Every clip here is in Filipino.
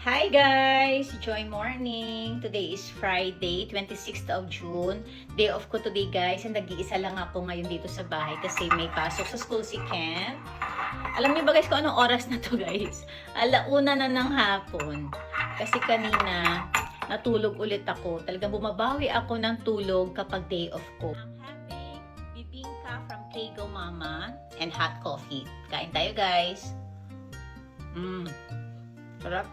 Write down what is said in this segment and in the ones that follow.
Hi guys! Joy morning! Today is Friday, 26th of June. Day off ko today guys. And nag-iisa lang ako ngayon dito sa bahay kasi may pasok sa school si Ken. Alam niyo ba guys kung anong oras na to guys? 1:00 na ng hapon. Kasi kanina natulog ulit ako. Talagang bumabawi ako ng tulog kapag day off ko. I'm having bibingka from Kego Mama and hot coffee. Kain tayo guys. Sarap.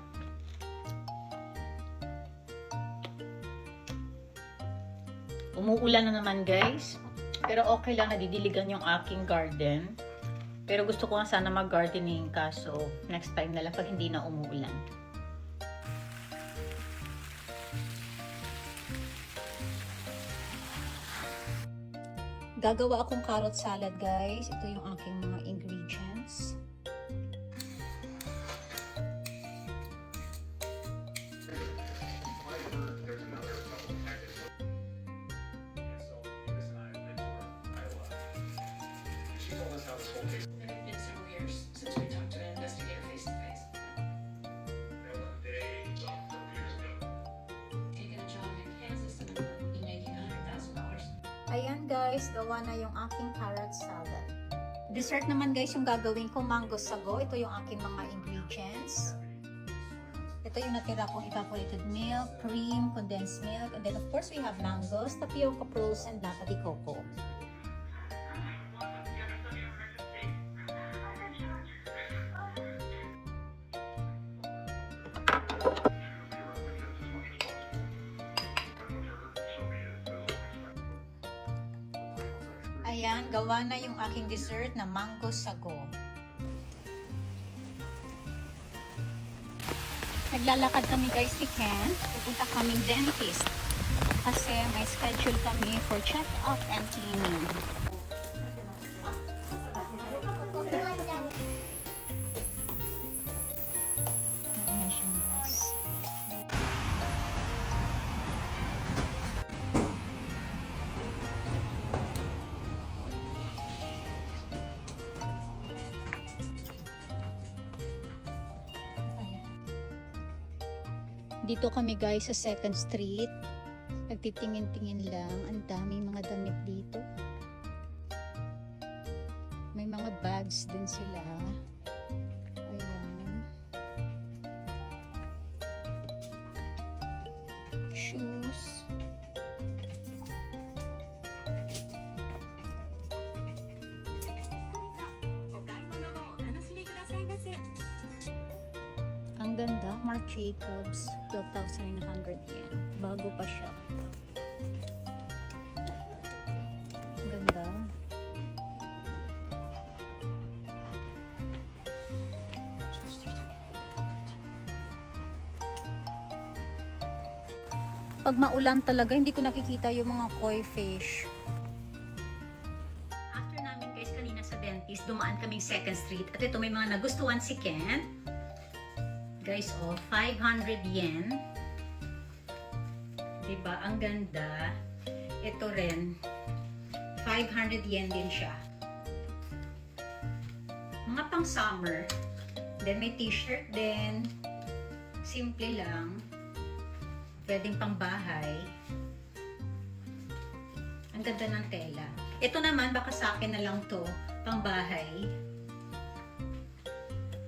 Umuulan na naman guys. Pero okay lang, nadidiligan yung aking garden. Pero gusto ko nga sana mag-gardening kaso next time na lang pag hindi na umuulan. Gagawa akong carrot salad guys. Ito yung aking mga ingredients. It's been several years since we talked to an investigator face to face. Taking a job in Kansas and we'll be making $100,000. Ayan guys, gawa na yung aking carrot salad. Dessert naman guys yung gagawin ko, mango sago. Ito yung aking mga ingredients. Ito yung natira kong evaporated milk, cream, condensed milk, and then of course we have mangoes, tapioca pearls, and nata de coco. Ayan, gawa na yung aking dessert na mango sago. Naglalakad kami guys ni Ken. Pupunta kaming dentist. Kasi may schedule kami for check-up and cleaning. Dito kami guys sa 2nd Street. Nagtitingin-tingin lang. Ang daming mga damit dito. May mga bags din sila. Ayan. Shoes. Ang ganda, Marc Jacobs, 12,900 yen. Bago pa siya. Ang ganda. Pag maulan talaga, hindi ko nakikita yung mga koi fish. After namin guys kanina sa dentist, dumaan kaming 2nd Street. At ito may mga nagustuhan si Ken. Guys, 500 yen. Diba? Ang ganda. Ito rin. 500 yen din siya. Mga pang summer. Then may t-shirt din. Simple lang. Pwedeng pang bahay. Ang ganda ng tela. Ito naman, baka sa akin na lang to. Pang bahay.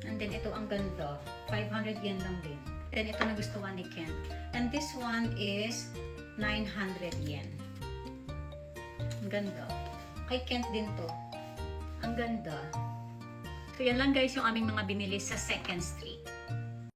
And then ito ang ganda. 500 yen lang din. Then ito nagustuhan ni Ken. And this one is 900 yen. Ang ganda. Kay Kent din to. Ang ganda. So yan lang guys yung aming mga binili sa 2nd Street.